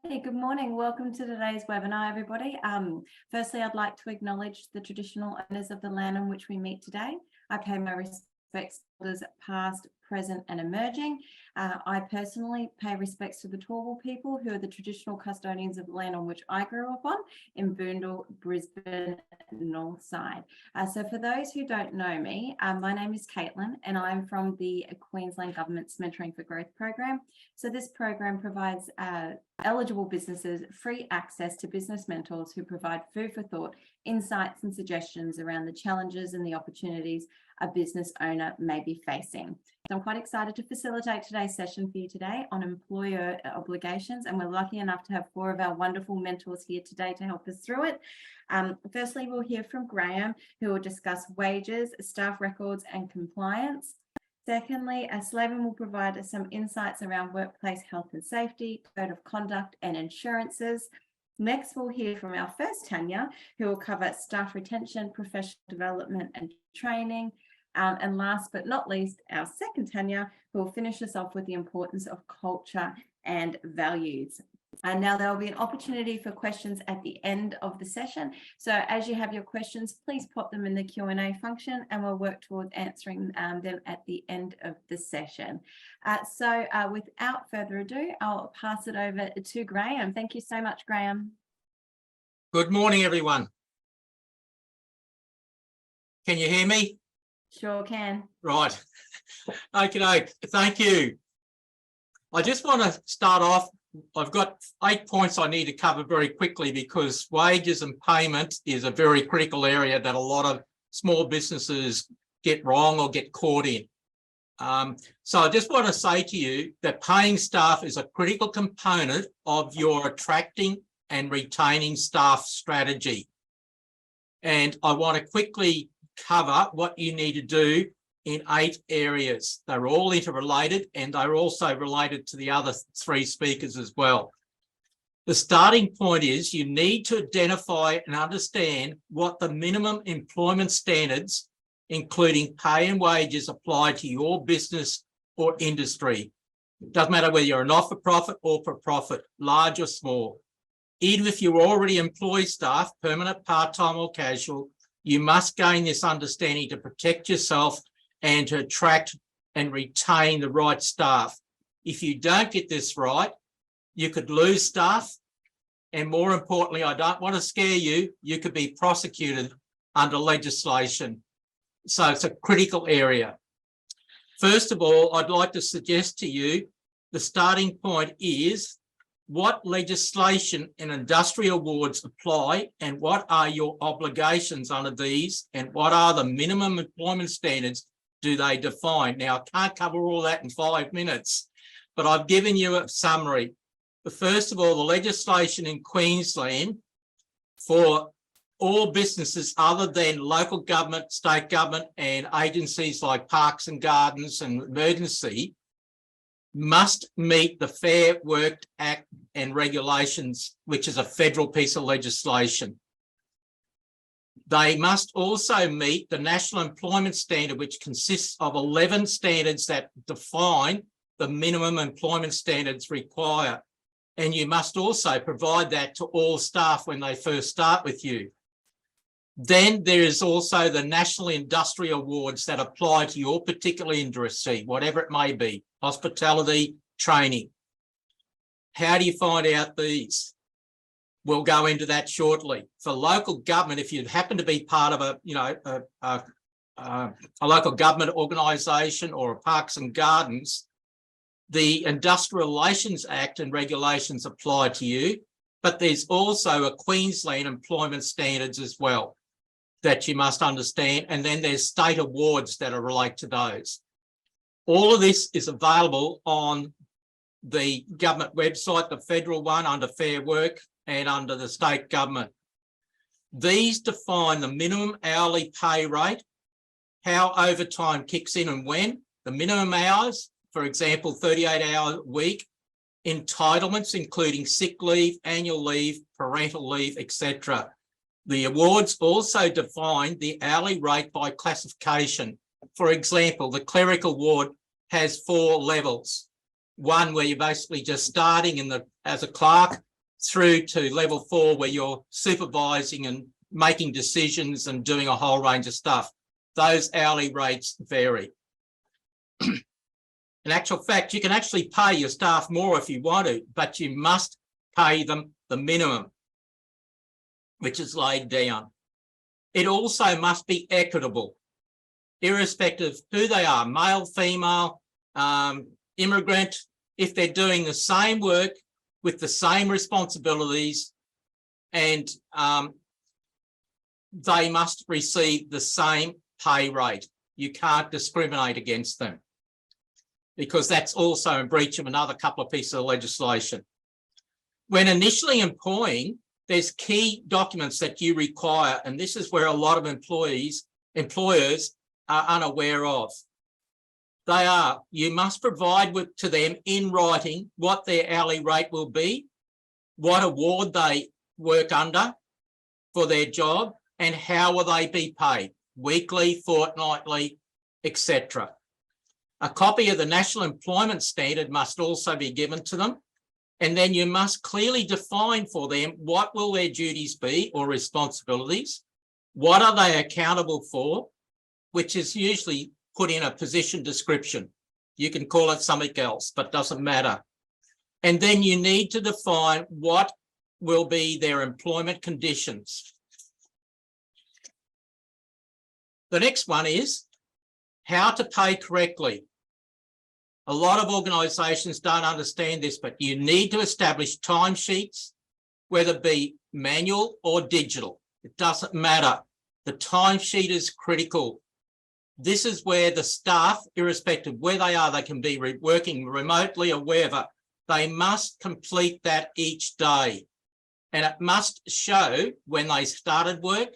Hey, good morning. Welcome to today's webinar, everybody. Firstly, I'd like to acknowledge the traditional owners of the land on which we meet today. I pay my respects to elders past, present and emerging. I personally pay respects to the Turrbal people, who are the traditional custodians of the land on which I grew up on in Boondall, Brisbane, North Side. So for those who don't know me, my name is Caitlin and I'm from the Queensland Government's Mentoring for Growth program. So this program provides eligible businesses free access to business mentors who provide food for thought, insights and suggestions around the challenges and the opportunities a business owner may be facing. So I'm quite excited to facilitate today's session for you today on employer obligations, and we're lucky enough to have 4 of our wonderful mentors here today to help us through it. Firstly, we'll hear from Graham, who will discuss wages, staff records and compliance. Secondly, Slaven will provide us some insights around workplace health and safety, code of conduct and insurances. Next, we'll hear from our first Tanya, who will cover staff retention, professional development and training. And last but not least, our second Tanya, who will finish us off with the importance of culture and values. And now there will be an opportunity for questions at the end of the session. So as you have your questions, please pop them in the Q&A function and we'll work towards answering them at the end of the session. So without further ado, I'll pass it over to Graham. Thank you so much, Graham. Good morning, everyone. Can you hear me? Sure can. Right. Okay, thank you. I just want to start off. I've got 8 points I need to cover very quickly because wages and payment is a very critical area that a lot of small businesses get wrong or get caught in. So I just want to say to you that paying staff is a critical component of your attracting and retaining staff strategy. And I want to quickly cover what you need to do in 8 areas. They're all interrelated and they're also related to the other 3 speakers as well. The starting point is you need to identify and understand what the minimum employment standards, including pay and wages, apply to your business or industry. It doesn't matter whether you're a not-for-profit or for-profit, large or small. Even if you already employ staff, permanent, part-time or casual, you must gain this understanding to protect yourself and to attract and retain the right staff. If you don't get this right, you could lose staff. And more importantly, I don't want to scare you, you could be prosecuted under legislation. So it's a critical area. First of all, I'd like to suggest to you, the starting point is what legislation and industry awards apply and what are your obligations under these and what are the minimum employment standards do they define? Now, I can't cover all that in 5 minutes, but I've given you a summary. But first of all, the legislation in Queensland for all businesses other than local government, state government and agencies like Parks and Gardens and Emergency must meet the Fair Work Act and regulations, which is a federal piece of legislation. They must also meet the National Employment Standard, which consists of 11 standards that define the minimum employment standards required. And you must also provide that to all staff when they first start with you. Then there is also the National Industry Awards that apply to your particular industry, whatever it may be, hospitality, training. How do you find out these? We'll go into that shortly. For local government, if you happen to be part of a local government organisation or a Parks and Gardens, the Industrial Relations Act and regulations apply to you, but there's also a Queensland employment standards as well that you must understand, and then there's state awards that are related to those. All of this is available on the government website, the federal one under Fair Work and under the state government. These define the minimum hourly pay rate, how overtime kicks in and when, the minimum hours, for example, 38-hour week, entitlements including sick leave, annual leave, parental leave, etc. The awards also define the hourly rate by classification. For example, the clerical award has 4 levels. One where you're basically just starting as a clerk, through to level 4 where you're supervising and making decisions and doing a whole range of stuff. Those hourly rates vary. In actual fact, you can actually pay your staff more if you want to, but you must pay them the minimum, which is laid down. It also must be equitable, irrespective of who they are, male, female, immigrant. If they're doing the same work with the same responsibilities, and they must receive the same pay rate. You can't discriminate against them, because that's also in breach of another couple of pieces of legislation. When initially employing, there's key documents that you require, and this is where a lot of employers are unaware of. They are, you must provide to them in writing what their hourly rate will be, what award they work under for their job, and how will they be paid, weekly, fortnightly, etc. A copy of the National Employment Standard must also be given to them. And then you must clearly define for them what will their duties be or responsibilities, what are they accountable for, which is usually put in a position description. You can call it something else, but doesn't matter. And then you need to define what will be their employment conditions. The next one is how to pay correctly. A lot of organisations don't understand this, but you need to establish timesheets, whether it be manual or digital. It doesn't matter. The timesheet is critical. This is where the staff, irrespective of where they are, they can be working remotely or wherever, they must complete that each day. And it must show when they started work,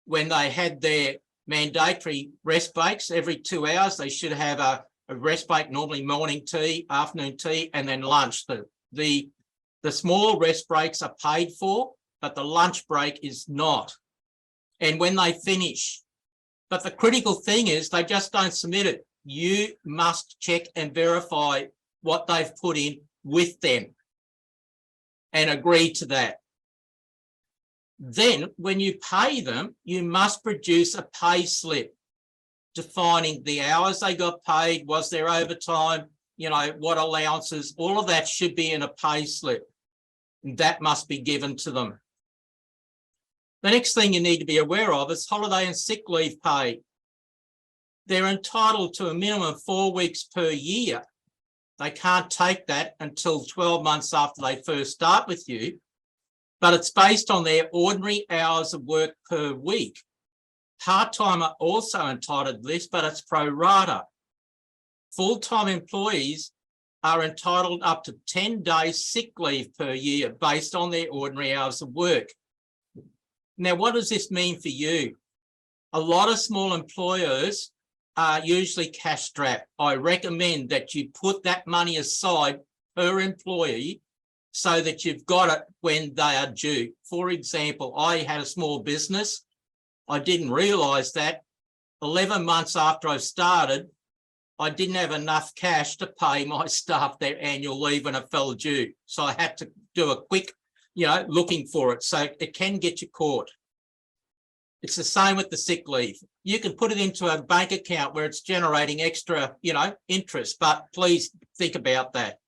when they had their mandatory rest breaks every 2 hours, they should have a rest break, normally morning tea, afternoon tea, and then lunch. The small rest breaks are paid for, but the lunch break is not. And when they finish, but the critical thing is they just don't submit it. You must check and verify what they've put in with them and agree to that. Then when you pay them, you must produce a pay slip defining the hours they got paid, was there overtime, what allowances, all of that should be in a pay slip. And that must be given to them. The next thing you need to be aware of is holiday and sick leave pay. They're entitled to a minimum of 4 weeks per year. They can't take that until 12 months after they first start with you, but it's based on their ordinary hours of work per week. Part-time are also entitled to this, but it's pro rata. Full-time employees are entitled up to 10 days sick leave per year based on their ordinary hours of work. Now, what does this mean for you? A lot of small employers are usually cash strapped. I recommend that you put that money aside per employee so that you've got it when they are due. For example, I had a small business. I didn't realise that 11 months after I started, I didn't have enough cash to pay my staff their annual leave when it fell due. So I had to do a quick, looking for it. So it can get you caught. It's the same with the sick leave. You can put it into a bank account where it's generating extra, interest, but please think about that.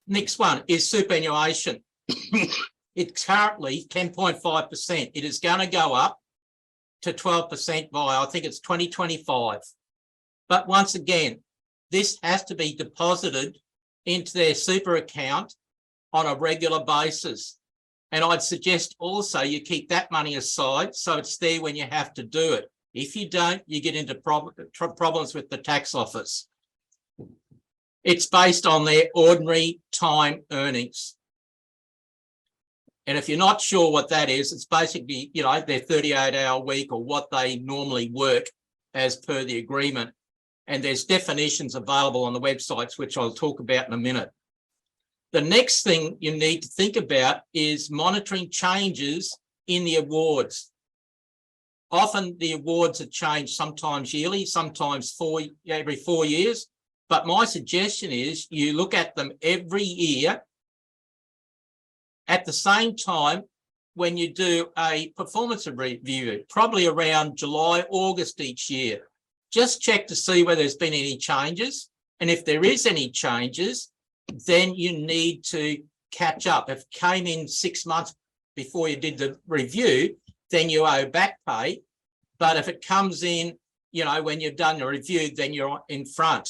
Next one is superannuation. It's currently 10.5%. It is going to go up to 12% by, I think it's 2025. But once again, this has to be deposited into their super account on a regular basis. And I'd suggest also you keep that money aside so it's there when you have to do it. If you don't, you get into problems with the tax office. It's based on their ordinary time earnings. And if you're not sure what that is, it's basically, their 38-hour week or what they normally work as per the agreement. And there's definitions available on the websites, which I'll talk about in a minute. The next thing you need to think about is monitoring changes in the awards. Often the awards are changed sometimes yearly, sometimes every 4 years. But my suggestion is you look at them every year at the same time, when you do a performance review, probably around July, August each year, just check to see whether there's been any changes. And if there is any changes, then you need to catch up. If it came in 6 months before you did the review, then you owe back pay. But if it comes in, you know, when you've done the review, then you're in front.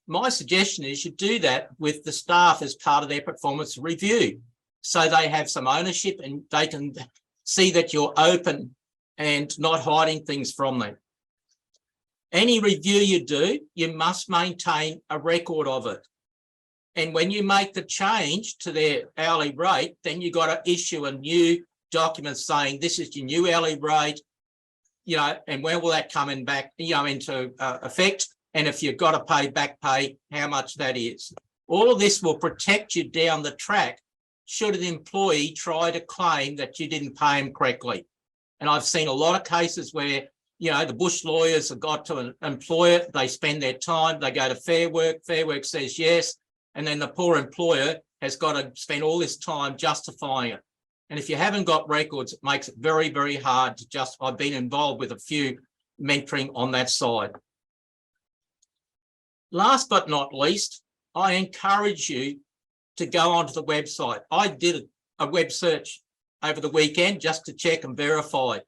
My suggestion is you do that with the staff as part of their performance review, so they have some ownership and they can see that you're open and not hiding things from them. Any review you do, you must maintain a record of it. And when you make the change to their hourly rate, then you've got to issue a new document saying this is your new hourly rate, you know, and when will that come in back, you know, into effect? And if you've got to pay back pay, how much that is. All of this will protect you down the track should an employee try to claim that you didn't pay him correctly. And I've seen a lot of cases where, you know, the bush lawyers have got to an employer, they spend their time, they go to Fair Work says yes, and then the poor employer has got to spend all this time justifying it. And if you haven't got records, it makes it very, very hard to just, I've been involved with a few mentoring on that side. Last but not least, I encourage you to go onto the website. I did a web search over the weekend just to check and verify.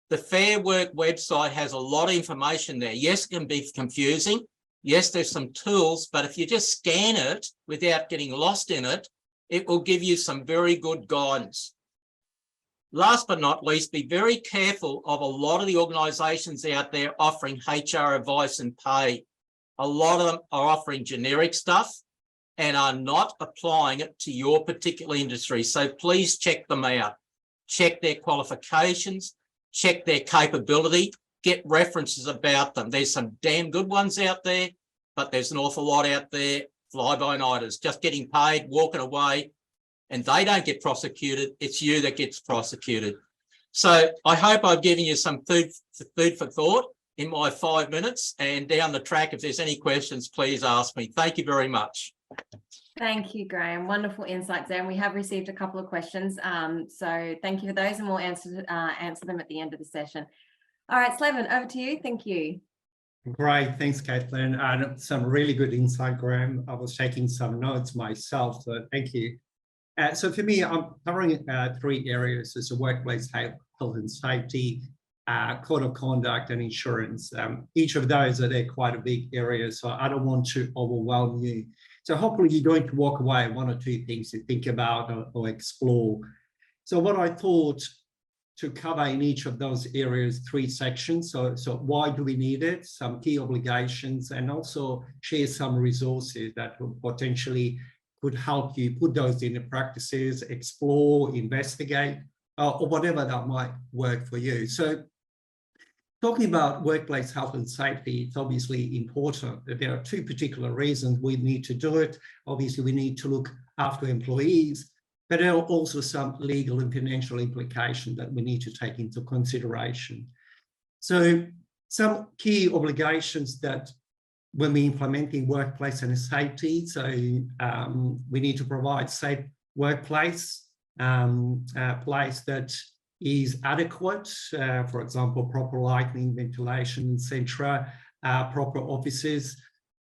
The Fair Work website has a lot of information there. Yes, it can be confusing. Yes, there's some tools, but if you just scan it without getting lost in it, it will give you some very good guidance. Last but not least, be very careful of a lot of the organisations out there offering HR advice and pay. A lot of them are offering generic stuff and are not applying it to your particular industry. So please check them out. Check their qualifications, check their capability, get references about them. There's some damn good ones out there, but there's an awful lot out there, fly-by-nighters, just getting paid, walking away, and they don't get prosecuted. It's you that gets prosecuted. So I hope I've given you some food for thought in my 5 minutes, and down the track, if there's any questions, please ask me. Thank you very much. Thank you, Graham. Wonderful insights there. And we have received a couple of questions. So thank you for those, and we'll answer them at the end of the session. All right, Slaven, over to you. Thank you. Great. Thanks, Caitlin. Some really good insight, Graham. I was taking some notes myself, so thank you. So for me, I'm covering 3 areas. There's a workplace health and safety, code of conduct, and insurance. Each of those they're quite a big area, so I don't want to overwhelm you. So hopefully you're going to walk away 1 or 2 things to think about or explore. So what I thought to cover in each of those areas, 3 sections. So why do we need it? Some key obligations, and also share some resources that will potentially could help you put those into practices, explore, investigate, or whatever that might work for you. So talking about workplace health and safety, it's obviously important. There are 2 particular reasons we need to do it. Obviously, we need to look after employees, but there are also some legal and financial implications that we need to take into consideration. So some key obligations that when we're implementing workplace and safety, so we need to provide safe workplace, place that is adequate, for example, proper lighting, ventilation, etc., proper offices.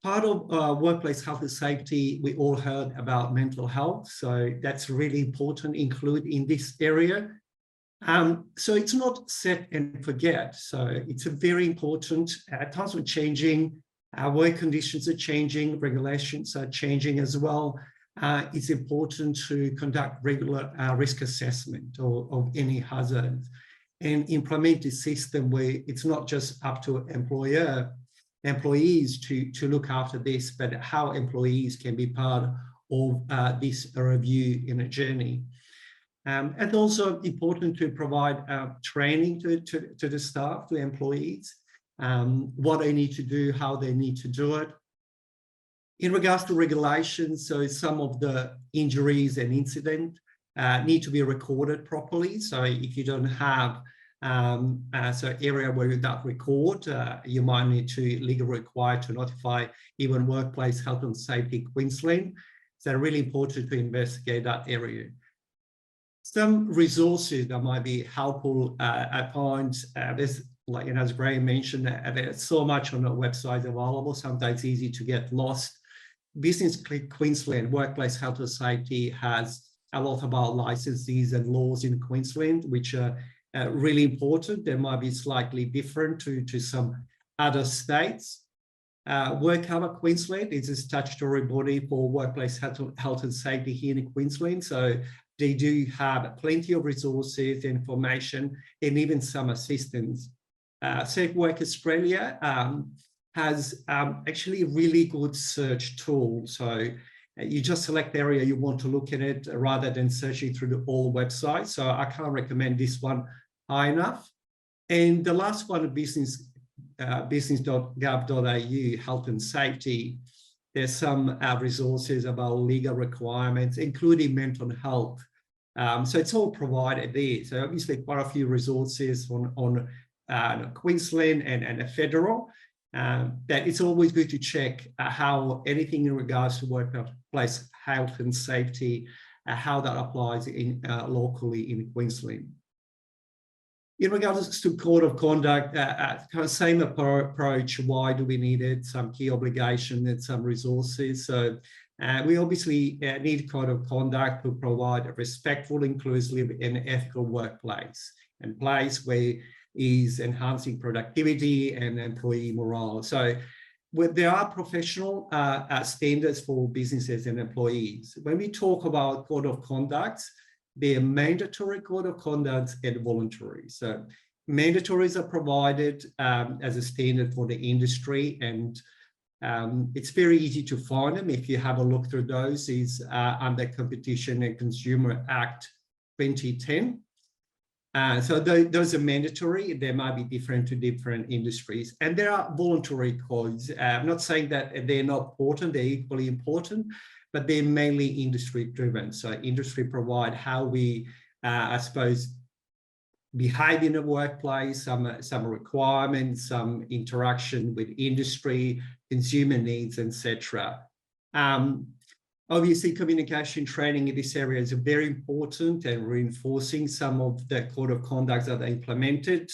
Part of workplace health and safety, we all heard about mental health, so that's really important, include in this area. So it's not set and forget, so it's a very important. Times are changing, work conditions are changing, regulations are changing as well. It's important to conduct regular risk assessment of any hazards and implement a system where it's not just up to employees to look after this, but how employees can be part of this review in a journey. And also important to provide training to the staff, to employees, what they need to do, how they need to do it. In regards to regulations, so some of the injuries and incidents need to be recorded properly. So if you don't have so area where that record, you might need to legally required to notify even Workplace Health and Safety Queensland. So really important to investigate that area. Some resources that might be helpful at points. There's, like, as Graham mentioned, there's so much on the website available. Sometimes it's easy to get lost. Business Queensland Workplace Health and Safety has a lot about licenses and laws in Queensland, which are really important. They might be slightly different to some other states. WorkCover Queensland is a statutory body for workplace health and safety here in Queensland. So they do have plenty of resources, information, and even some assistance. Safe Work Australia has actually a really good search tool. So you just select the area you want to look at it rather than searching through the whole website. So I can't recommend this one high enough. And the last one, business.gov.au, health and safety. There's some resources about legal requirements, including mental health. So it's all provided there. So obviously quite a few resources on Queensland and federal. That it's always good to check how anything in regards to workplace health and safety, how that applies in locally in Queensland. In regards to code of conduct, kind of same approach. Why do we need it? Some key obligation and some resources. So we obviously need code of conduct to provide a respectful, inclusive, and ethical workplace, and place where is enhancing productivity and employee morale. So there are professional standards for businesses and employees. When we talk about code of conduct, they're mandatory code of conduct and voluntary. So mandatories are provided as a standard for the industry, and it's very easy to find them. If you have a look through those, is under Competition and Consumer Act 2010. So those are mandatory. They might be different to different industries. And there are voluntary codes. I'm not saying that they're not important, they're equally important, but they're mainly industry driven. So industry provide how we, I suppose, behave in the workplace, some requirements, some interaction with industry, consumer needs, etc. Obviously, communication training in this area is very important, and reinforcing some of the code of conduct that are implemented.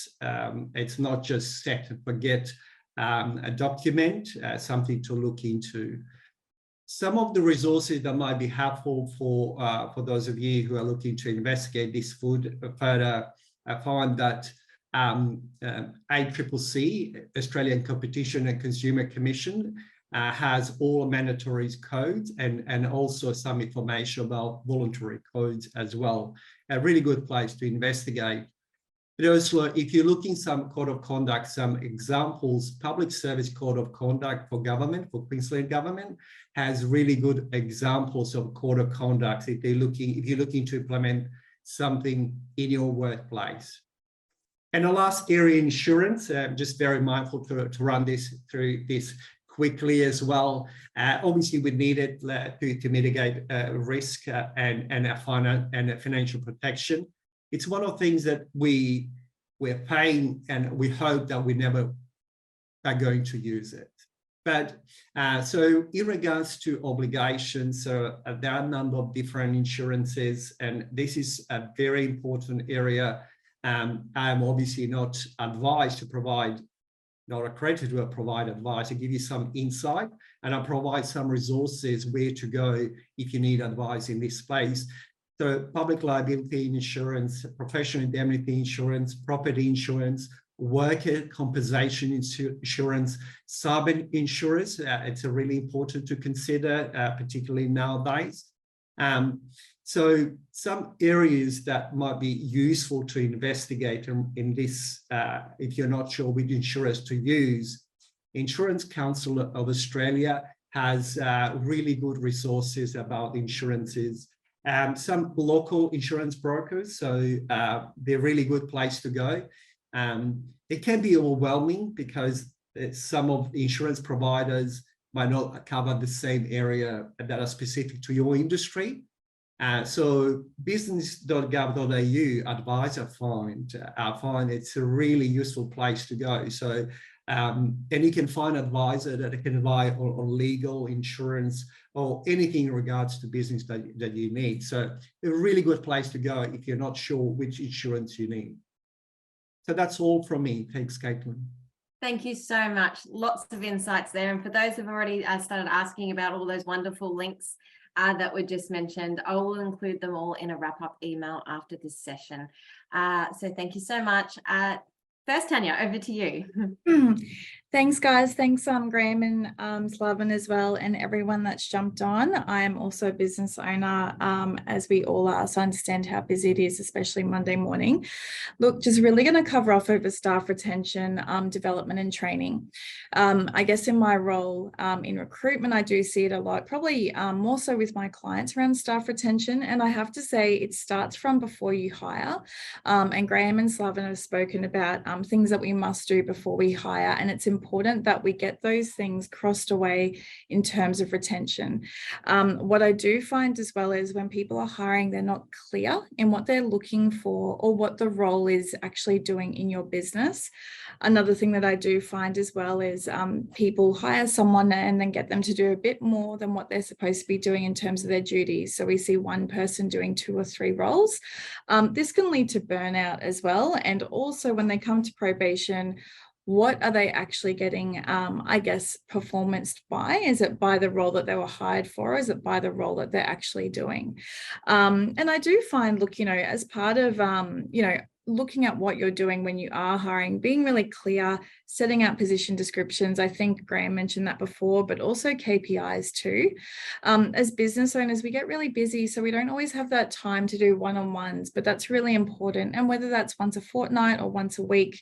It's not just set and forget a document, something to look into. Some of the resources that might be helpful for those of you who are looking to investigate this further, I find that ACCC, Australian Competition and Consumer Commission, has all mandatory codes and also some information about voluntary codes as well. A really good place to investigate. But also, if you're looking some code of conduct, some examples, Public Service Code of Conduct for Government, for Queensland Government, has really good examples of code of conduct if you're looking to implement something in your workplace. And the last area, insurance. I'm just very mindful to run through this quickly as well. Obviously, we need it to mitigate risk and financial protection. It's one of the things that we're paying, and we hope that we never are going to use it. But so in regards to obligations, so there are a number of different insurances, and this is a very important area. I'm obviously not advised to provide, not accredited to provide advice. I give you some insight, and I provide some resources where to go if you need advice in this space. So public liability insurance, professional indemnity insurance, property insurance, worker compensation insurance, cyber insurance. It's really important to consider, particularly nowadays. So some areas that might be useful to investigate in this, if you're not sure which insurers to use, Insurance Council of Australia has really good resources about insurances. Some local insurance brokers, so they're a really good place to go. It can be overwhelming because some of the insurance providers might not cover the same area that are specific to your industry. So business.gov.au advisor I find it's a really useful place to go. So and you can find an advisor that can advise on legal, insurance, or anything in regards to business that you need. So a really good place to go if you're not sure which insurance you need. So that's all from me. Thanks, Caitlin. Thank you so much. Lots of insights there. And for those who've already started asking about all those wonderful links that were just mentioned, I will include them all in a wrap-up email after this session. So thank you so much. First, Tanya, over to you. Thanks, guys. Thanks, Graham and Slaven as well, and everyone that's jumped on. I am also a business owner, as we all are, so I understand how busy it is, especially Monday morning. Look, just really going to cover off over staff retention, development and training. I guess in my role in recruitment, I do see it a lot, probably more so with my clients around staff retention. And I have to say it starts from before you hire. And Graham and Slaven have spoken about things that we must do before we hire. And it's important that we get those things crossed away in terms of retention. What I do find as well is when people are hiring, they're not clear in what they're looking for or what the role is actually doing in your business. Another thing that I do find as well is people hire someone and then get them to do a bit more than what they're supposed to be doing in terms of their duties. So we see one person doing 2 or 3 roles. This can lead to burnout as well. And also when they come to probation, what are they actually getting, I guess, performanced by? Is it by the role that they were hired for? Or is it by the role that they're actually doing? And I do find, look, as part of, looking at what you're doing when you are hiring, being really clear, setting out position descriptions. I think Graham mentioned that before, but also KPIs too. As business owners, we get really busy, so we don't always have that time to do one-on-ones, but that's really important. And whether that's once a fortnight or once a week,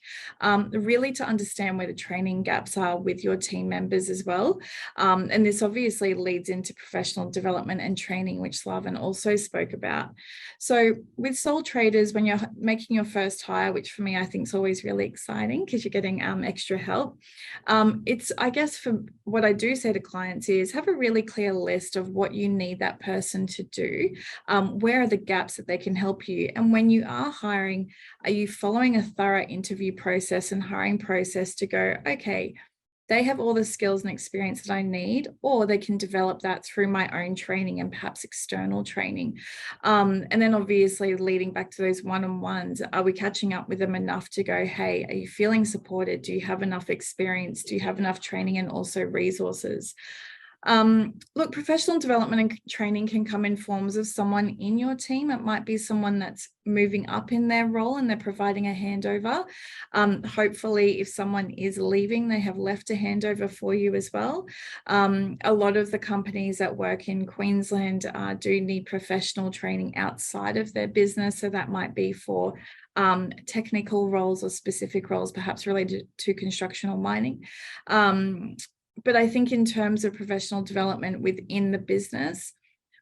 really to understand where the training gaps are with your team members as well. And this obviously leads into professional development and training, which Slaven also spoke about. So with sole traders, when you're making your first hire, which for me, I think is always really exciting because you're getting extra help. It's, I guess, for what I do say to clients is have a really clear list of what you need that person to do. Where are the gaps that they can help you? And when you are hiring, are you following a thorough interview process and hiring process to go, okay, they have all the skills and experience that I need, or they can develop that through my own training and perhaps external training. And then obviously leading back to those one-on-ones, are we catching up with them enough to go, hey, are you feeling supported? Do you have enough experience? Do you have enough training and also resources? Look, professional development and training can come in forms of someone in your team. It might be someone that's moving up in their role and they're providing a handover. Hopefully, if someone is leaving, they have left a handover for you as well. A lot of the companies that work in Queensland do need professional training outside of their business. So that might be for technical roles or specific roles, perhaps related to construction or mining. But I think in terms of professional development within the business,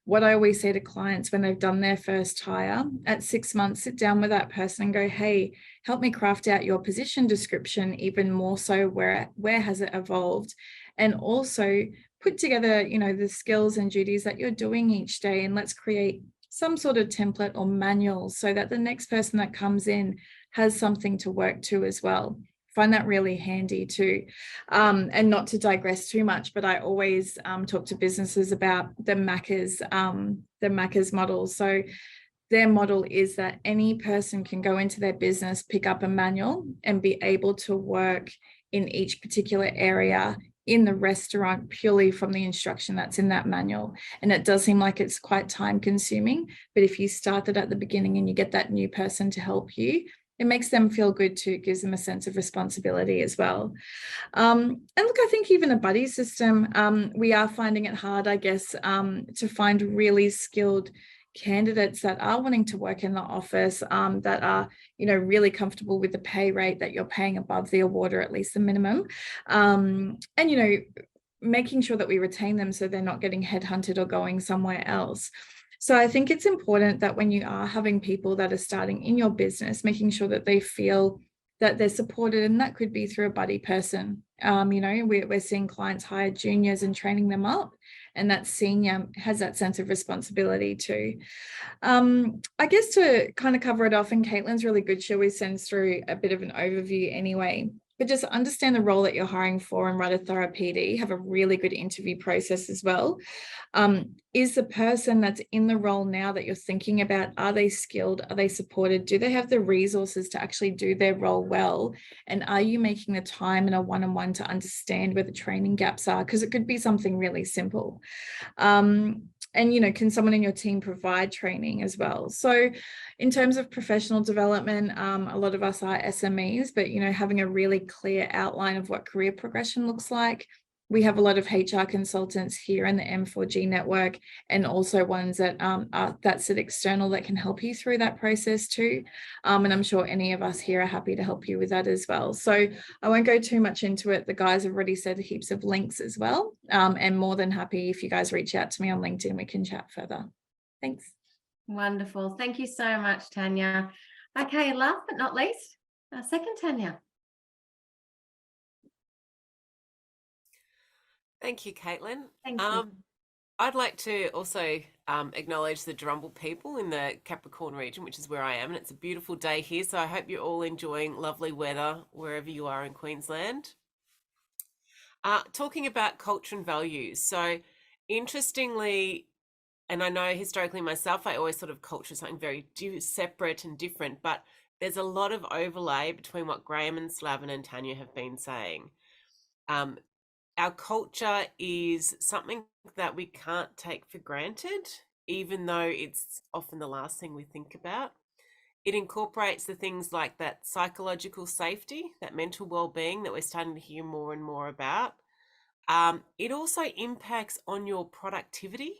what I always say to clients when they've done their first hire, at 6 months, sit down with that person and go, hey, help me craft out your position description, even more so where has it evolved? And also put together, the skills and duties that you're doing each day, and let's create some sort of template or manual so that the next person that comes in has something to work to as well. Find that really handy too. And not to digress too much, but I always talk to businesses about the Macca's model. So their model is that any person can go into their business, pick up a manual and be able to work in each particular area in the restaurant purely from the instruction that's in that manual. And it does seem like it's quite time consuming, but if you start it at the beginning and you get that new person to help you, it makes them feel good too. It gives them a sense of responsibility as well. And look, I think even a buddy system, we are finding it hard, I guess, to find really skilled candidates that are wanting to work in the office, that are, really comfortable with the pay rate that you're paying above the award, or at least the minimum. And, making sure that we retain them so they're not getting headhunted or going somewhere else. So I think it's important that when you are having people that are starting in your business, making sure that they feel that they're supported, and that could be through a buddy person. We're seeing clients hire juniors and training them up, and that senior has that sense of responsibility too. I guess to kind of cover it off, and Caitlin's really good, she always sends through a bit of an overview anyway. But just understand the role that you're hiring for and write a thorough PD, have a really good interview process as well. Is the person that's in the role now that you're thinking about, are they skilled? Are they supported? Do they have the resources to actually do their role well? And are you making the time in a one-on-one to understand where the training gaps are? Because it could be something really simple. And, you know, can someone in your team provide training as well? So in terms of professional development, a lot of us are SMEs, but, you know, having a really clear outline of what career progression looks like. We have a lot of HR consultants here in the M4G network, and also ones that that sit external that can help you through that process too. And I'm sure any of us here are happy to help you with that as well. So I won't go too much into it. The guys have already said heaps of links as well. And more than happy if you guys reach out to me on LinkedIn, we can chat further. Thanks. Wonderful. Thank you so much, Tanya. Okay, last but not least, second Tanya. Thank you, Caitlin. Thank you. I'd like to also acknowledge the Drumble people in the Capricorn region, which is where I am, and it's a beautiful day here. So I hope you're all enjoying lovely weather wherever you are in Queensland. Talking about culture and values. So interestingly, and I know historically myself, I always thought of culture as something very separate and different, but there's a lot of overlay between what Graham and Slavin and Tanya have been saying. Our culture is something that we can't take for granted, even though it's often the last thing we think about. It incorporates the things like that psychological safety, that mental well-being that we're starting to hear more and more about. It also impacts on your productivity,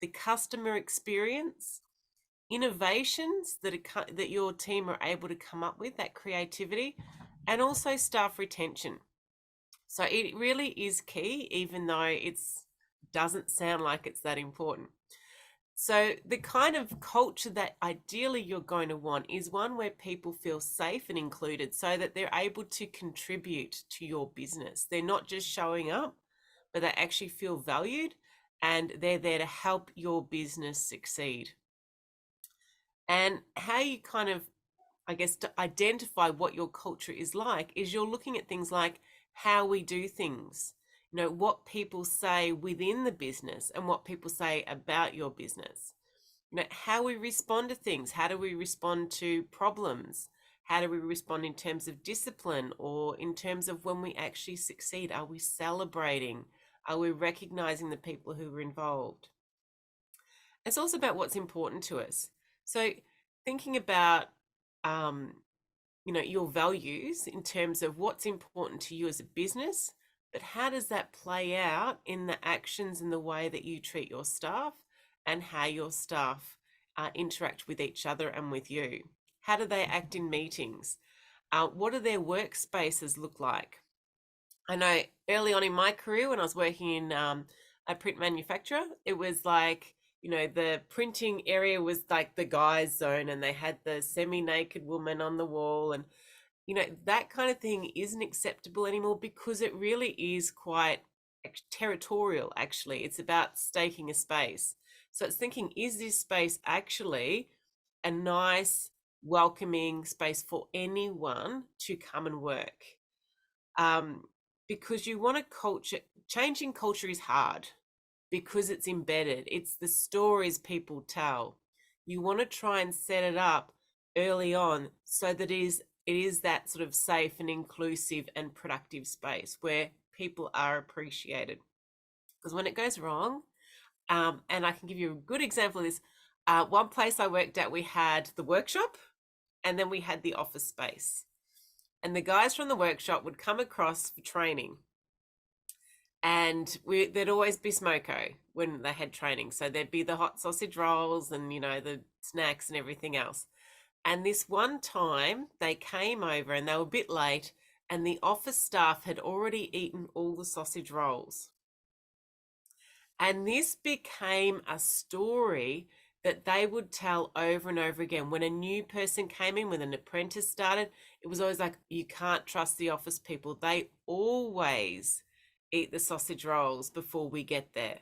the customer experience, innovations that your team are able to come up with, that creativity, and also staff retention. So it really is key, even though it doesn't sound like it's that important. So the kind of culture that ideally you're going to want is one where people feel safe and included, so that they're able to contribute to your business. They're not just showing up, but they actually feel valued, and they're there to help your business succeed. And how you kind of, I guess, to identify what your culture is like is you're looking at things like how we do things, you know, what people say within the business and what people say about your business, you know, how we respond to things, how do we respond to problems, how do we respond in terms of discipline, or in terms of when we actually succeed, are we celebrating, are we recognizing the people who are involved? It's also about what's important to us. So thinking about you know, your values in terms of what's important to you as a business, but how does that play out in the actions and the way that you treat your staff, and how your staff interact with each other and with you? How do they act in meetings? What do their workspaces look like? I know early on in my career, when I was working in a print manufacturer, it was like, you know, the printing area was like the guys' zone, and they had the semi-naked woman on the wall, and, you know, that kind of thing isn't acceptable anymore, because it really is quite territorial. Actually, it's about staking a space. So it's thinking, is this space actually a nice, welcoming space for anyone to come and work? Because you want a culture, changing culture is hard, because it's embedded. It's the stories people tell. You want to try and set it up early on so that it is that sort of safe and inclusive and productive space where people are appreciated. Because when it goes wrong, and I can give you a good example of this, one place I worked at, we had the workshop, and then we had the office space. And the guys from the workshop would come across for training, and there'd always be smoko when they had training. So there'd be the hot sausage rolls and, you know, the snacks and everything else. And this one time they came over and they were a bit late, and the office staff had already eaten all the sausage rolls. And this became a story that they would tell over and over again. When a new person came in, when an apprentice started, it was always like, you can't trust the office people. They always eat the sausage rolls before we get there.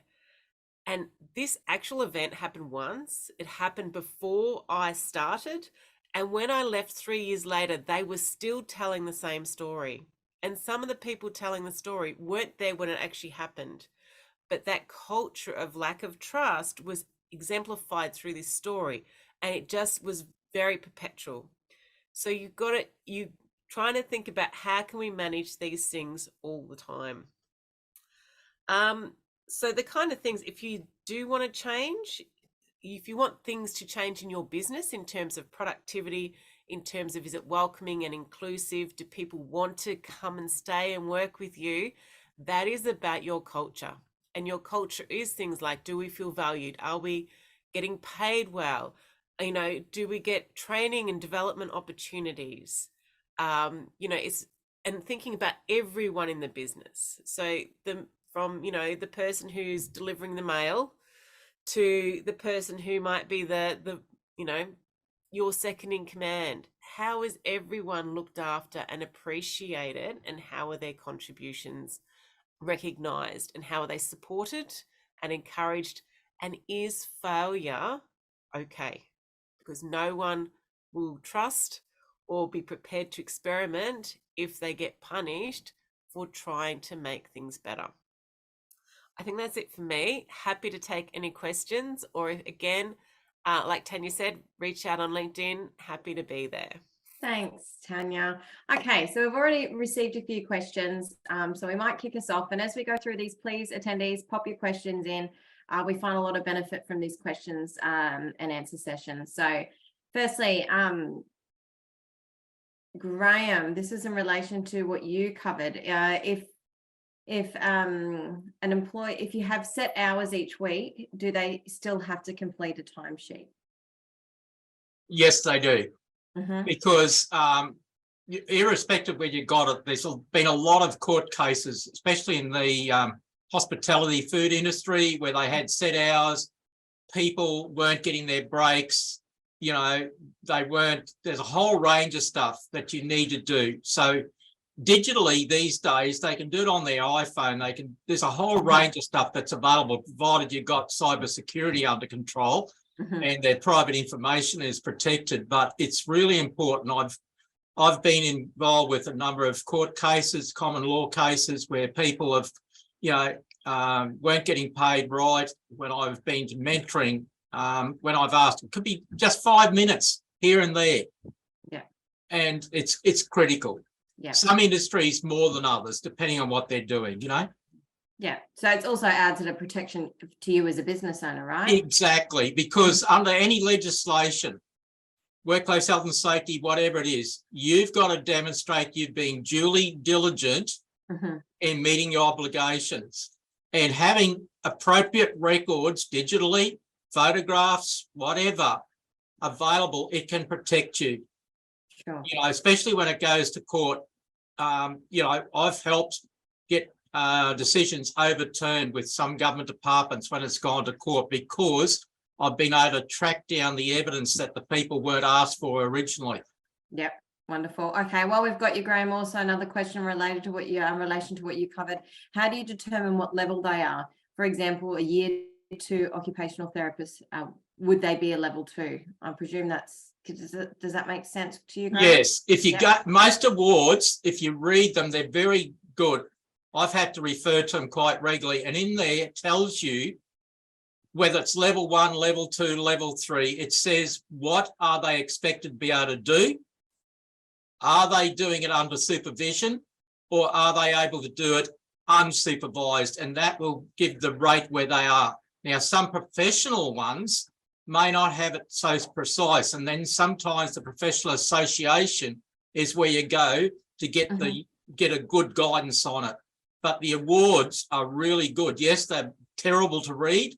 And this actual event happened once. It happened before I started, And when I left 3 years later, they were still telling the same story. And some of the people telling the story weren't there when it actually happened. But that culture of lack of trust was exemplified through this story. And it just was very perpetual. So you trying to think about how can we manage these things all the time. So the kind of things, if you do want to change, if you want things to change in your business in terms of productivity, in terms of is it welcoming and inclusive, do people want to come and stay and work with you, that is about your culture. And your culture is things like, do we feel valued? Are we getting paid well? You know, do we get training and development opportunities? It's, and thinking about everyone in the business. So from the person who's delivering the mail to the person who might be the your second in command. How is everyone looked after and appreciated, and how are their contributions recognized, and how are they supported and encouraged, and is failure okay? Because no one will trust or be prepared to experiment if they get punished for trying to make things better. I think that's it for me. Happy to take any questions, or again, like Tanya said, reach out on LinkedIn. Happy to be there. Thanks, Tanya. Okay, so we've already received a few questions, so we might kick us off. And as we go through these, please, attendees, pop your questions in. We find a lot of benefit from these questions and answer sessions. So firstly, Graham, this is in relation to what you covered. If an employee, if you have set hours each week, do they still have to complete a timesheet? Yes, they do. Mm-hmm. Because irrespective where you got it, there's been a lot of court cases, especially in the hospitality food industry, where they had set hours, people weren't getting their breaks, there's a whole range of stuff that you need to do. So digitally these days, they can do it on their iPhone. There's a whole range of stuff that's available, provided you've got cybersecurity under control. Mm-hmm. And their private information is protected. But it's really important. I've been involved with a number of court cases, common law cases, where people have, weren't getting paid right. When I've been to mentoring, when I've asked, it could be just 5 minutes here and there. Yeah. And it's critical. Yeah. Some industries more than others, depending on what they're doing, Yeah, so it's also adds a protection to you as a business owner, right? Exactly, because under any legislation, workplace health and safety, whatever it is, you've got to demonstrate you've been duly diligent in meeting your obligations, and having appropriate records digitally, photographs, whatever available, it can protect you. Sure. Especially when it goes to court. I've helped get decisions overturned with some government departments when it's gone to court, because I've been able to track down the evidence that the people weren't asked for originally. Yep, wonderful. Okay, well, we've got you, Graham. Also, another question related to in relation to what you covered. How do you determine what level they are? For example, a year 2 occupational therapist, would they be a level 2? I presume does that make sense to you, Graham? Yes, if you got most awards, if you read them, they're very good. I've had to refer to them quite regularly, and in there it tells you whether it's level 1, level 2, level 3. It says what are they expected to be able to do? Are they doing it under supervision, or are they able to do it unsupervised? And that will give the rate where they are. Now, some professional ones may not have it so precise, and then sometimes the professional association is where you go to get get a good guidance on it. But the awards are really good. Yes, they're terrible to read,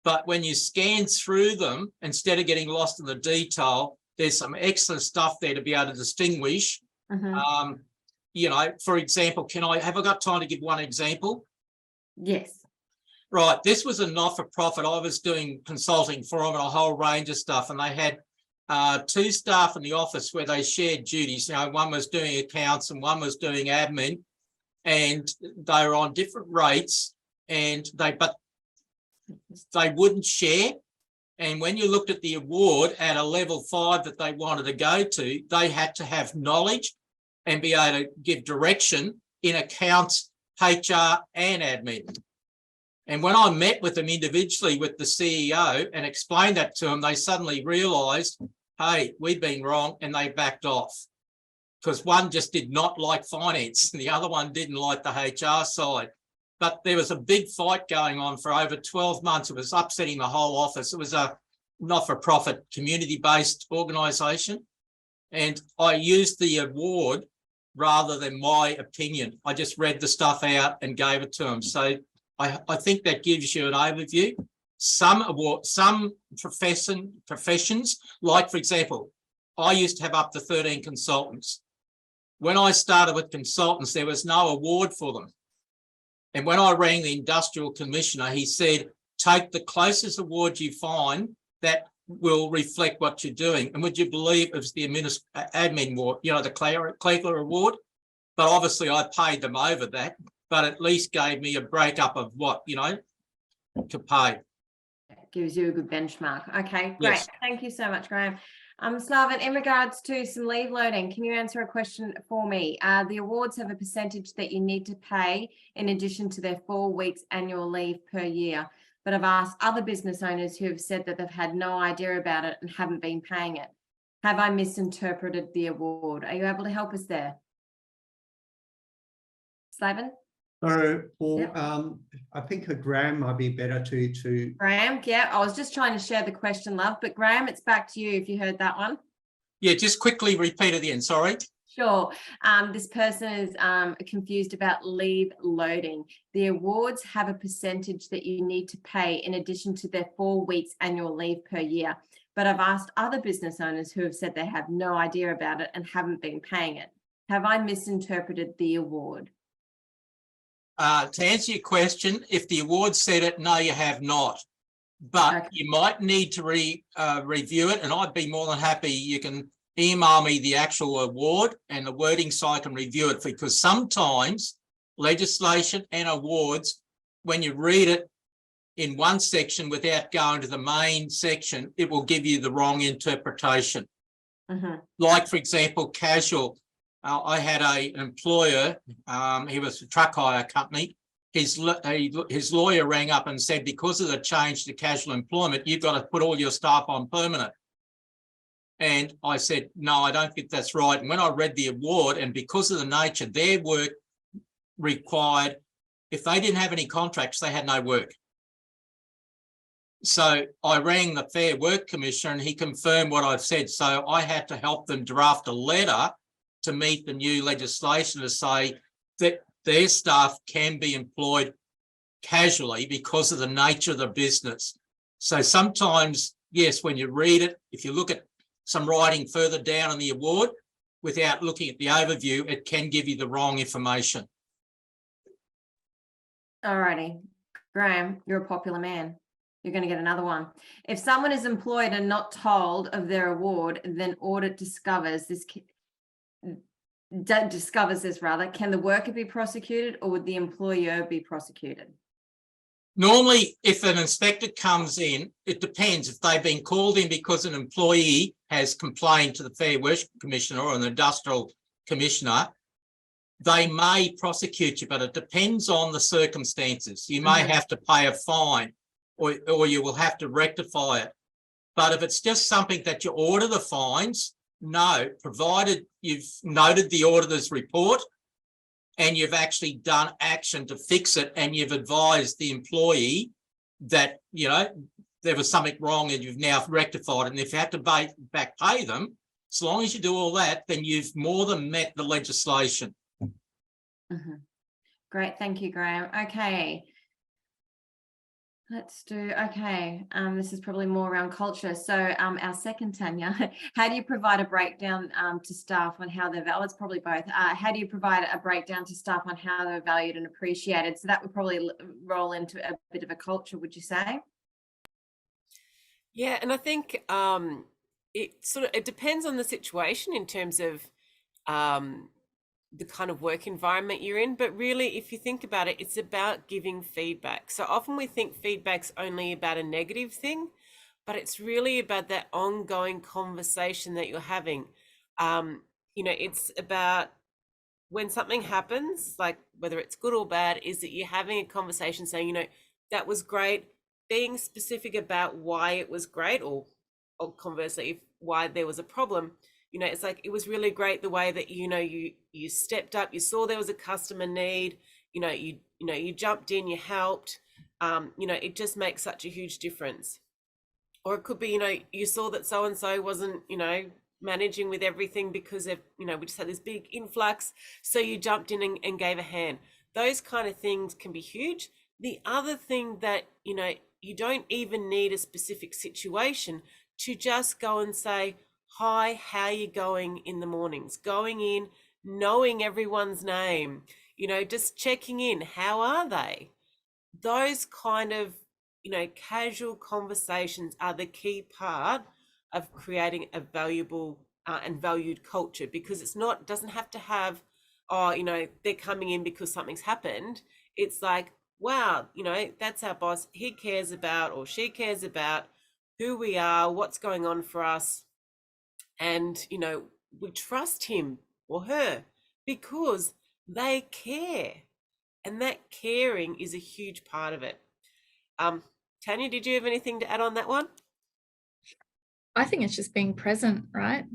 but when you scan through them, instead of getting lost in the detail, there's some excellent stuff there to be able to distinguish. For example, have I got time to give one example? Yes. Right, this was a not-for-profit. I was doing consulting for them and a whole range of stuff, and they had 2 staff in the office where they shared duties. One was doing accounts and one was doing admin, and they were on different rates, but they wouldn't share. And when you looked at the award at a level 5 that they wanted to go to, they had to have knowledge and be able to give direction in accounts, HR and admin. And when I met with them individually with the CEO and explained that to them, they suddenly realised, hey, we've been wrong, and they backed off. Because one just did not like finance and the other one didn't like the HR side. But there was a big fight going on for over 12 months. It was upsetting the whole office. It was a not-for-profit, community-based organisation. And I used the award rather than my opinion. I just read the stuff out and gave it to them. So I think that gives you an overview. Some professions, like, for example, I used to have up to 13 consultants. When I started with consultants, there was no award for them. And when I rang the industrial commissioner, he said, take the closest award you find that will reflect what you're doing. And would you believe it was the admin award, you know, the Clegler award? But obviously I paid them over that, but at least gave me a breakup of what, you know, to pay. Gives you a good benchmark. Okay, great. Yes. Thank you so much, Graham. Slaven, in regards to some leave loading, can you answer a question for me? The awards have a percentage that you need to pay in addition to their 4 weeks annual leave per year. But I've asked other business owners who have said that they've had no idea about it and haven't been paying it. Have I misinterpreted the award? Are you able to help us there? Slaven? So, Paul, Yep. I think Graham might be better to. Graham, yeah, I was just trying to share the question, love, but Graham, it's back to you if you heard that one. Yeah, just quickly repeat it again, sorry. Sure. This person is confused about leave loading. The awards have a percentage that you need to pay in addition to their 4 weeks annual leave per year. But I've asked other business owners who have said they have no idea about it and haven't been paying it. Have I misinterpreted the award? To answer your question, if the award said it, no, you have not. But Okay. you might need to review it, and I'd be more than happy. You can email me the actual award and the wording so I can review it, because sometimes legislation and awards, when you read it in one section without going to the main section, it will give you the wrong interpretation. Mm-hmm. Like, for example, casual. I had an employer, he was a truck hire company. His lawyer rang up and said, because of the change to casual employment, you've got to put all your staff on permanent. And I said, no, I don't think that's right. And when I read the award, and because of the nature, their work required, if they didn't have any contracts, they had no work. So I rang the Fair Work Commissioner and he confirmed what I've said. So I had to help them draft a letter to meet the new legislation to say that their staff can be employed casually because of the nature of the business. So sometimes, yes, when you read it, if you look at some writing further down in the award, without looking at the overview, it can give you the wrong information. All righty. Graham, you're a popular man. You're going to get another one. If someone is employed and not told of their award, then audit discovers this, can the worker be prosecuted or would the employer be prosecuted? Normally, if an inspector comes in, it depends. If they've been called in because an employee has complained to the Fair Work Commissioner or an industrial commissioner, they may prosecute you, but it depends on the circumstances. You may have to pay a fine or you will have to rectify it. But if it's just something that you order the fines, no, provided you've noted the auditor's report and you've actually done action to fix it and you've advised the employee that, you know, there was something wrong and you've now rectified it. And if you have to back pay them, as long as you do all that, then you've more than met the legislation. Mm-hmm. Great, thank you, Graham. Okay. Let's do, okay, this is probably more around culture. So our second, Tanya, how do you provide a breakdown to staff on how they're valued? It's probably both. How do you provide a breakdown to staff on how they're valued and appreciated? So that would probably roll into a bit of a culture, would you say? Yeah, and I think it depends on the situation in terms of the kind of work environment you're in, but really, if you think about it, it's about giving feedback. So often we think feedback's only about a negative thing, but it's really about that ongoing conversation that you're having. You know, it's about when something happens, like whether it's good or bad, is that you're having a conversation saying, you know, that was great, being specific about why it was great, or conversely, if why there was a problem. You know, it's like, it was really great the way that, you know, you stepped up, you saw there was a customer need, you know, you jumped in, you helped. You know, it just makes such a huge difference. Or it could be, you know, you saw that so and so wasn't, you know, managing with everything because of, you know, we just had this big influx, so you jumped in and gave a hand. Those kind of things can be huge. The other thing that, you know, you don't even need a specific situation to just go and say, hi, how you going in the mornings? Going in, knowing everyone's name, you know, just checking in, how are they? Those kind of, you know, casual conversations are the key part of creating a valuable and valued culture, because it's not, doesn't have to have, oh, you know, they're coming in because something's happened. It's like, wow, you know, that's our boss. He cares about, or she cares about who we are, what's going on for us. And, you know, we trust him or her because they care. And that caring is a huge part of it. Tanya, did you have anything to add on that one? I think it's just being present, right?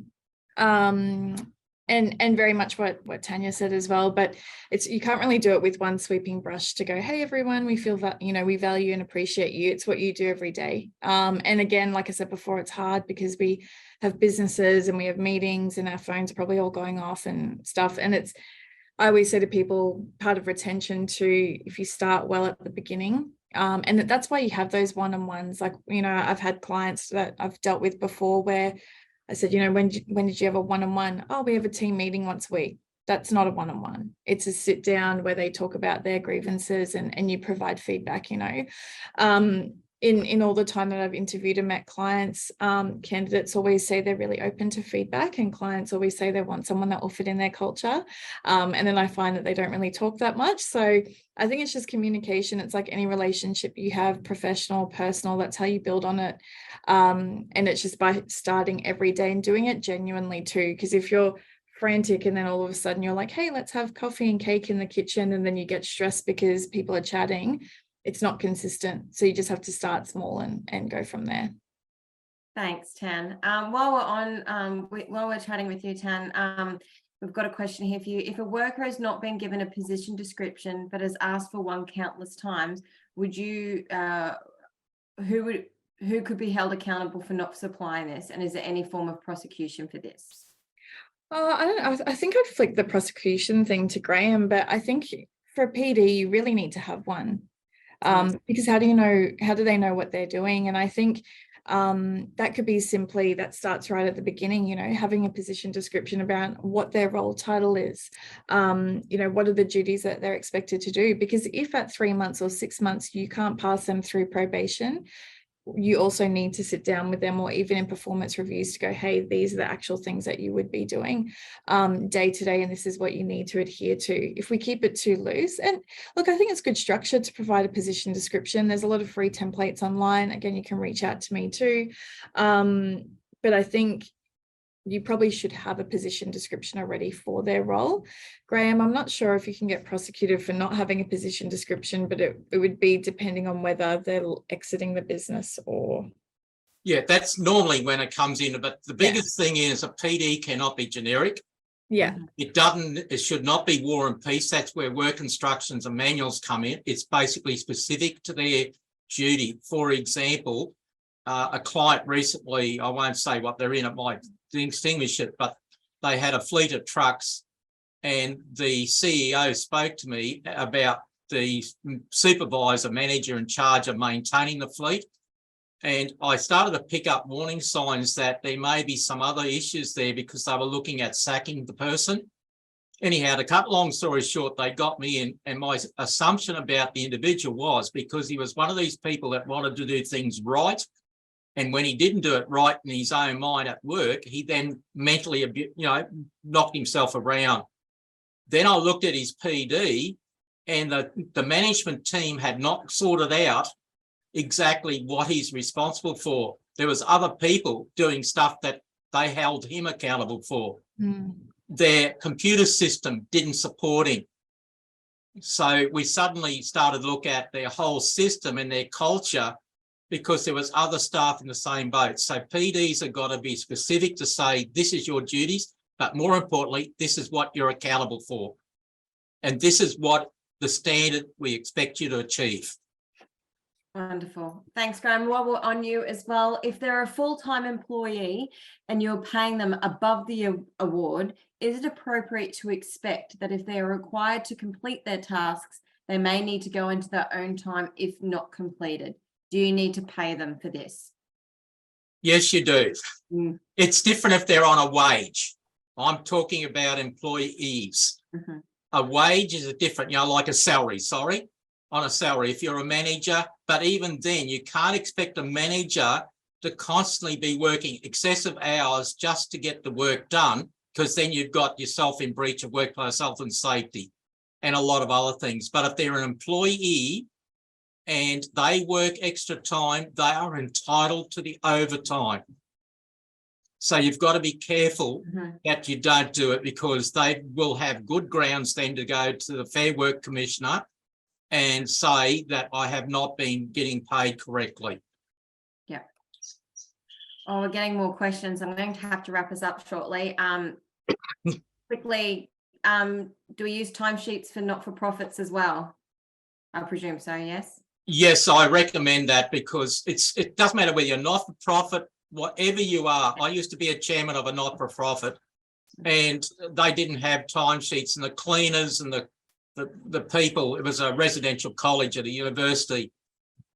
And very much what Tanya said as well, but it's, you can't really do it with one sweeping brush to go, hey everyone, we feel that, you know, we value and appreciate you. It's what you do every day. And again, like I said before, it's hard because we have businesses and we have meetings and our phones are probably all going off and stuff. And it's, I always say to people, part of retention too, if you start well at the beginning, and that's why you have those one-on-ones. Like, you know, I've had clients that I've dealt with before where I said, you know, when did you have a one-on-one? Oh, we have a team meeting once a week. That's not a one-on-one. It's a sit down where they talk about their grievances and you provide feedback, you know. In all the time that I've interviewed and met clients, candidates always say they're really open to feedback, and clients always say they want someone that will fit in their culture. And then I find that they don't really talk that much. So I think it's just communication. It's like any relationship you have, professional, personal, that's how you build on it. And it's just by starting every day and doing it genuinely too. Because if you're frantic and then all of a sudden you're like, hey, let's have coffee and cake in the kitchen, and then you get stressed because people are chatting, it's not consistent. So you just have to start small and go from there. Thanks, Tan. While we're chatting with you, Tan, we've got a question here for you. If a worker has not been given a position description but has asked for one countless times, would you, who could be held accountable for not supplying this? And is there any form of prosecution for this? I don't know. I think I'd flick the prosecution thing to Graham, but I think for a PD, you really need to have one. Because how do they know what they're doing? And I think that could be simply, that starts right at the beginning, you know, having a position description about what their role title is, you know, what are the duties that they're expected to do? Because if at 3 months or 6 months you can't pass them through probation, you also need to sit down with them, or even in performance reviews, to go, hey, these are the actual things that you would be doing day to day, and this is what you need to adhere to. If we keep it too loose, and look, I think it's good structure to provide a position description. There's a lot of free templates online. Again, you can reach out to me too. But I think you probably should have a position description already for their role. Graham, I'm not sure if you can get prosecuted for not having a position description, but it would be depending on whether they're exiting the business or... Yeah, that's normally when it comes in. But the biggest thing is a PD cannot be generic. Yeah. It should not be war and peace. That's where work instructions and manuals come in. It's basically specific to their duty. For example, a client recently, I won't say what they're in, it might distinguish it, but they had a fleet of trucks, and the CEO spoke to me about the supervisor, manager in charge of maintaining the fleet. And I started to pick up warning signs that there may be some other issues there, because they were looking at sacking the person. Anyhow, to cut long story short, they got me in, and my assumption about the individual was, because he was one of these people that wanted to do things right, and when he didn't do it right in his own mind at work, he then mentally, knocked himself around. Then I looked at his PD, and the management team had not sorted out exactly what he's responsible for. There was other people doing stuff that they held him accountable for. Their computer system didn't support him. So we suddenly started to look at their whole system and their culture, because there was other staff in the same boat. So PDs have got to be specific to say, this is your duties, but more importantly, this is what you're accountable for. And this is what the standard we expect you to achieve. Wonderful. Thanks, Graham. While we're on you as well, if they're a full-time employee and you're paying them above the award, is it appropriate to expect that if they are required to complete their tasks, they may need to go into their own time if not completed? Do you need to pay them for this? Yes, you do. It's different if they're on a wage. I'm talking about employees. A wage is a different, like a salary, on a salary if you're a manager. But even then, you can't expect a manager to constantly be working excessive hours just to get the work done, because then you've got yourself in breach of workplace health and safety and a lot of other things. But if they're an employee and they work extra time, they are entitled to the overtime. So you've got to be careful that you don't do it, because they will have good grounds then to go to the Fair Work Commissioner and say that I have not been getting paid correctly. Yeah. Oh, we're getting more questions. I'm going to have to wrap us up shortly. Quickly, do we use timesheets for not-for-profits as well? I presume so, yes? Yes, I recommend that, because it doesn't matter whether you're not-for-profit, whatever you are. I used to be a chairman of a not-for-profit, and they didn't have timesheets, and the cleaners and the people, it was a residential college at a university.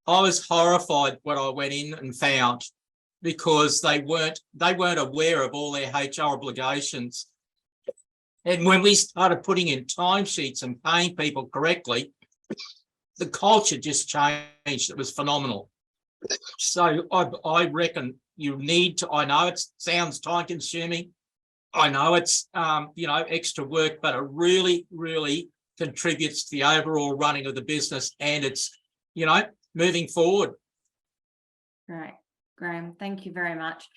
I was horrified when I went in and found, because they weren't aware of all their HR obligations. And when we started putting in timesheets and paying people correctly, the culture just changed. It was phenomenal. So I reckon you need to, I know it sounds time consuming. I know it's, extra work, but it really, really contributes to the overall running of the business, and it's, moving forward. Right, Graham, thank you very much.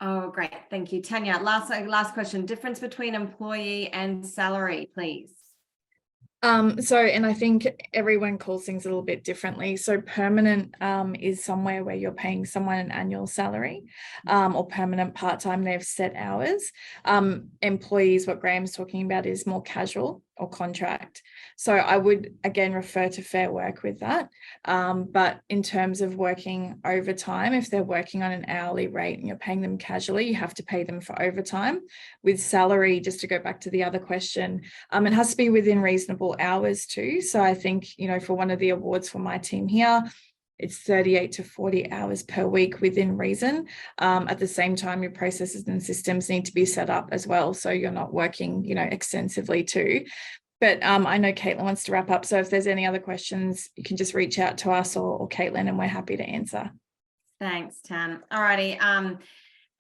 Oh, great, thank you. Tanya, last question. Difference between employee and salary, please. And I think everyone calls things a little bit differently. So permanent is somewhere where you're paying someone an annual salary, or permanent part-time, they have set hours. Employees, what Graham's talking about, is more casual or contract. So I would again refer to Fair Work with that. But in terms of working overtime, if they're working on an hourly rate and you're paying them casually, you have to pay them for overtime. With salary, just to go back to the other question, it has to be within reasonable hours too. So I think, for one of the awards for my team here, it's 38 to 40 hours per week within reason. At the same time, your processes and systems need to be set up as well, so you're not working, extensively too. But I know Caitlin wants to wrap up. So if there's any other questions, you can just reach out to us or Caitlin, and we're happy to answer. Thanks, Tam. All righty.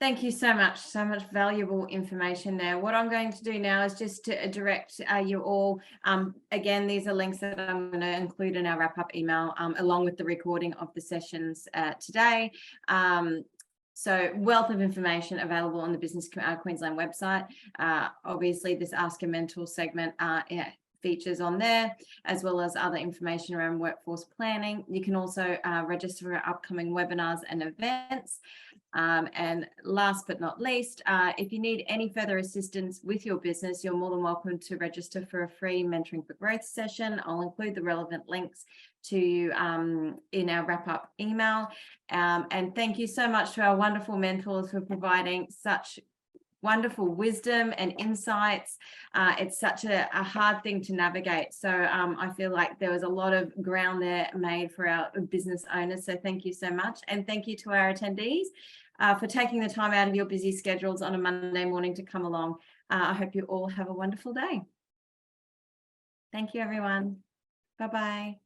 Thank you so much valuable information there. What I'm going to do now is just to direct you all. Again, these are links that I'm going to include in our wrap-up email, along with the recording of the sessions today. So wealth of information available on the Business Queensland website. Obviously, this Ask a Mentor segment features on there, as well as other information around workforce planning. You can also register for upcoming webinars and events. And last but not least, if you need any further assistance with your business, you're more than welcome to register for a free Mentoring for Growth session. I'll include the relevant links to you in our wrap-up email. And thank you so much to our wonderful mentors for providing such wonderful wisdom and insights. It's such a hard thing to navigate. So I feel like there was a lot of ground there made for our business owners. So thank you so much. And thank you to our attendees for taking the time out of your busy schedules on a Monday morning to come along. I hope you all have a wonderful day. Thank you, everyone. Bye-bye.